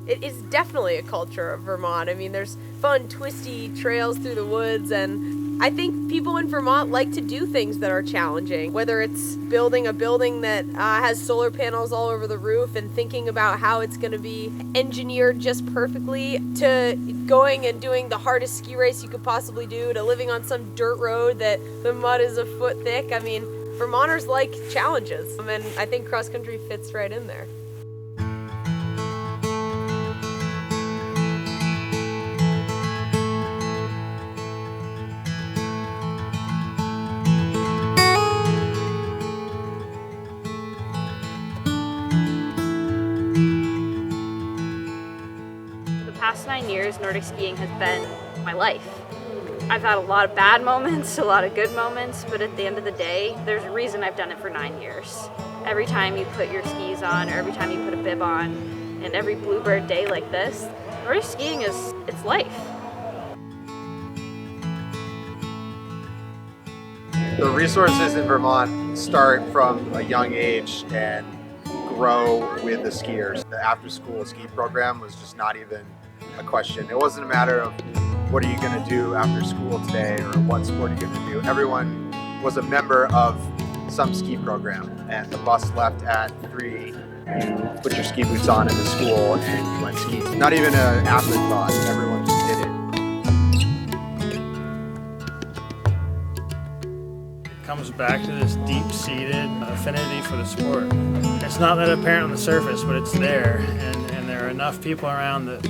it is definitely a culture of Vermont. I mean, there's fun, twisty trails through the woods, and I think people in Vermont like to do things that are challenging, whether it's building a building that has solar panels all over the roof and thinking about how it's going to be engineered just perfectly, to going and doing the hardest ski race you could possibly do, to living on some dirt road that the mud is a foot thick. I mean, Vermonters like challenges, and I think cross country fits right in there. The past 9 years, Nordic skiing has been my life. I've had a lot of bad moments, a lot of good moments, but at the end of the day, there's a reason I've done it for 9 years. Every time you put your skis on, or every time you put a bib on, and every bluebird day like this, Nordic skiing it's life. The resources in Vermont start from a young age and grow with the skiers. The after-school ski program was just not even a question. It wasn't a matter of what are you going to do after school today or what sport are you going to do. Everyone was a member of some ski program, and the bus left at 3. You put your ski boots on in the school and you went skiing. Not even an afterthought, everyone just did it. It comes back to this deep-seated affinity for the sport. It's not that apparent on the surface, but it's there, and there are enough people around that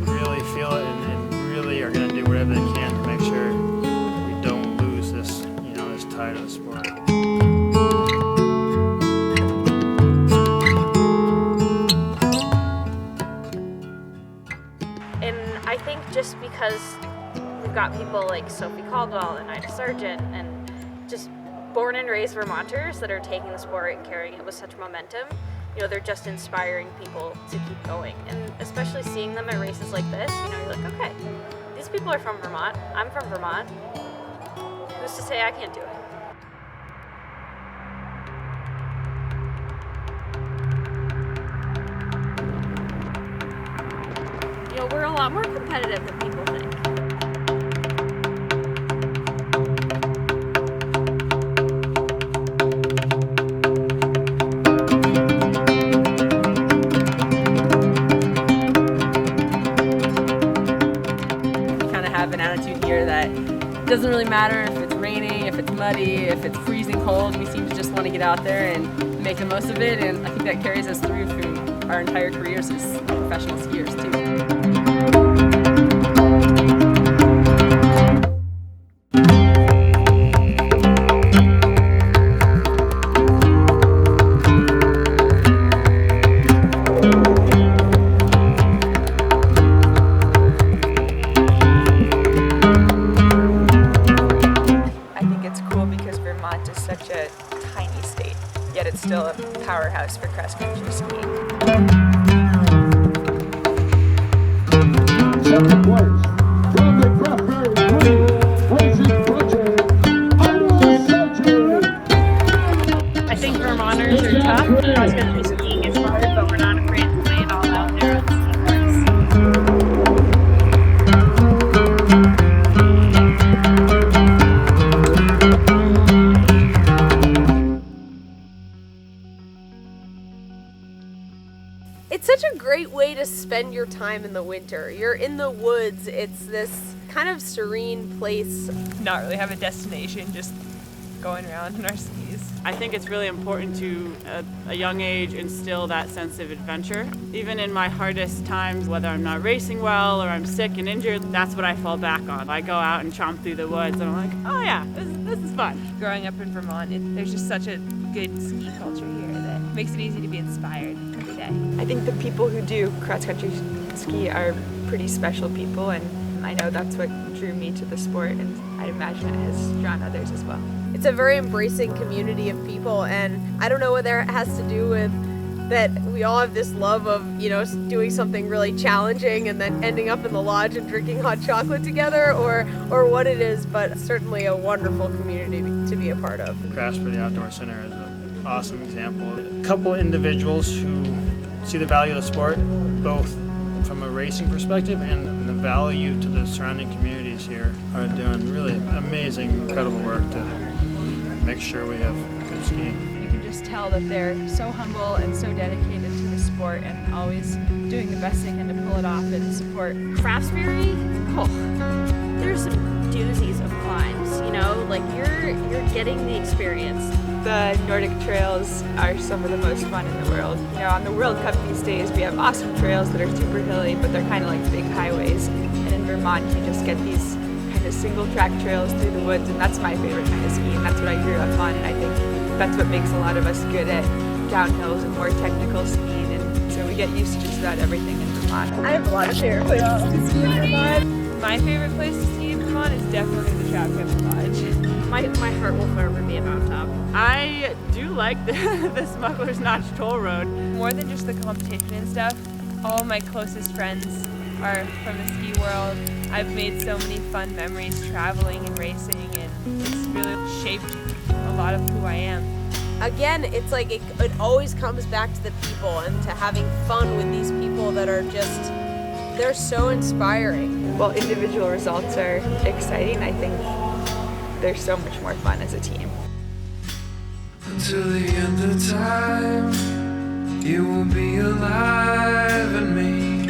really feel it and really are going to do whatever they can to make sure we don't lose this, this tie to the sport. And I think just because we've got people like Sophie Caldwell and Ida Sargent and just born and raised Vermonters that are taking the sport and carrying it with such momentum, they're just inspiring people to keep going. And especially seeing them at races like this, you're like, okay, these people are from Vermont, I'm from Vermont. Who's to say I can't do it? We're a lot more competitive than people think. Have an attitude here that it doesn't really matter if it's raining, if it's muddy, if it's freezing cold. We seem to just want to get out there and make the most of it, and I think that carries us through our entire careers as professional skiers too. Vermont is such a tiny state, yet it's still a powerhouse for cross-country skiing. Second place, from the Cranberry Green Racing Project, I think Vermonters are tough. Cross-country skiing is hard, but we're not afraid to lay it all out there on the ski course. It's such a great way to spend your time in the winter. You're in the woods. It's this kind of serene place. Not really have a destination, just going around in our skis. I think it's really important to, at a young age, instill that sense of adventure. Even in my hardest times, whether I'm not racing well or I'm sick and injured, that's what I fall back on. I go out and chomp through the woods and I'm like, oh yeah, this is fun. Growing up in Vermont, there's just such a good ski culture here that makes it easy to be inspired every day. I think the people who do cross-country ski are pretty special people, and I know that's what drew me to the sport, and I'd imagine it has drawn others as well. It's a very embracing community of people, and I don't know whether it has to do with that we all have this love of, doing something really challenging and then ending up in the lodge and drinking hot chocolate together, or what it is, but certainly a wonderful community to be a part of. Craftsbury Outdoor Center is an awesome example. A couple individuals who see the value of the sport, both racing perspective and the value to the surrounding communities here are doing really amazing, incredible work to make sure we have good skiing. You can just tell that they're so humble and so dedicated to the sport and always doing the best they can to pull it off and support. Craftsberry, there's some doozies of climbs, you know, like you're getting the experience. The Nordic trails are some of the most fun in the world. You know, on the World Cup these days, we have awesome trails that are super hilly, but they're kind of like big highways. And in Vermont, you just get these kind of single track trails through the woods, and that's my favorite kind of skiing. That's what I grew up on, and I think that's what makes a lot of us good at downhills and more technical skiing. And so we get used to just about everything in Vermont. I have a lot of favorite places to ski in Vermont. My favorite place to ski in Vermont is definitely the Trout Cliff Lodge. My heart will forever be at Mountain Top. I do like the Smuggler's Notch toll road. More than just the competition and stuff, all my closest friends are from the ski world. I've made so many fun memories traveling and racing, and it's really shaped a lot of who I am. Again, it's like it always comes back to the people and to having fun with these people that are just, they're so inspiring. While individual results are exciting, I think they're so much more fun as a team. Until the end of time, you will be alive in me.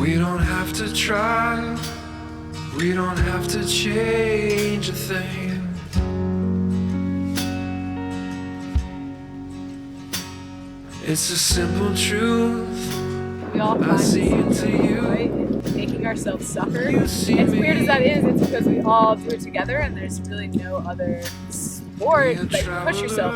We don't have to try, we don't have to change a thing. It's a simple truth. We all I find see into something you. joy in making ourselves suffer. You see As me. weird as that is, it's because we all do it together and there's really no other sport that you push yourself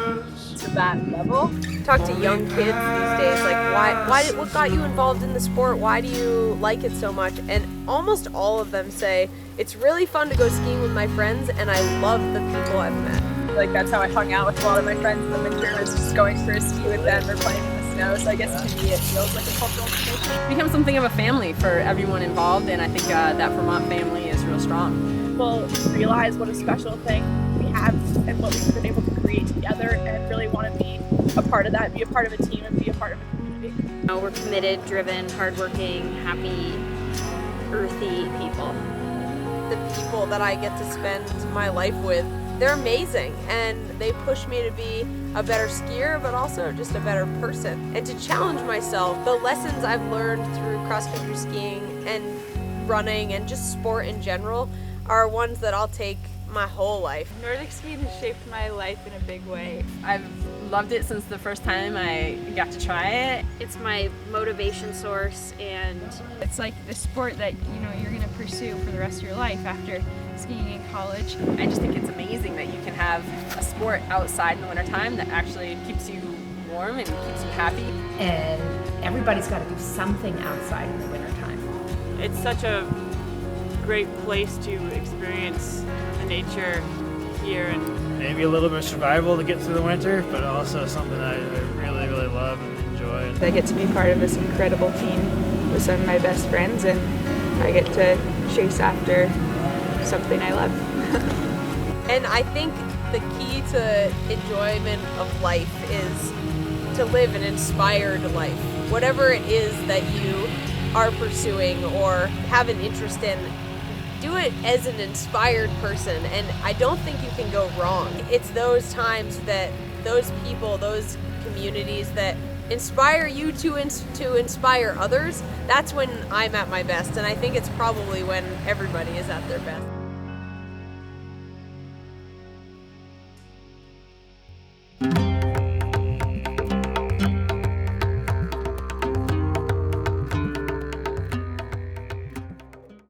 to that level. Talk to young kids these days, like what got you involved in the sport? Why do you like it so much? And almost all of them say, it's really fun to go skiing with my friends and I love the people I've met. Like that's how I hung out with a lot of my friends in the winter, was just going for a ski with them or playing in the snow. So I guess to me it feels like a cultural tradition. Become something of a family for everyone involved, and I think that Vermont family is real strong. People realize what a special thing we have and what we've been able to create together and really want to be a part of that, be a part of a team and be a part of a community. You know, we're committed, driven, hardworking, happy, earthy people. The people that I get to spend my life with, they're amazing and they push me to be a better skier, but also just a better person. And to challenge myself, the lessons I've learned through cross-country skiing and running and just sport in general are ones that I'll take my whole life. Nordic skiing has shaped my life in a big way. I've loved it since the first time I got to try it. It's my motivation source, and It's like the sport that you're going to pursue for the rest of your life after skiing in college. I just think it's amazing that you can have a sport outside in the wintertime that actually keeps you warm and keeps you happy. And everybody's got to do something outside in the wintertime. It's such a great place to experience the nature here, and Maybe a little bit of survival to get through the winter, but also something I really, really love and enjoy. I get to be part of this incredible team with some of my best friends, and I get to chase after something I love. And I think the key to enjoyment of life is to live an inspired life. Whatever it is that you are pursuing or have an interest in, do it as an inspired person, and I don't think you can go wrong. It's those times that those people, those communities that inspire you to inspire others, that's when I'm at my best, and I think it's probably when everybody is at their best.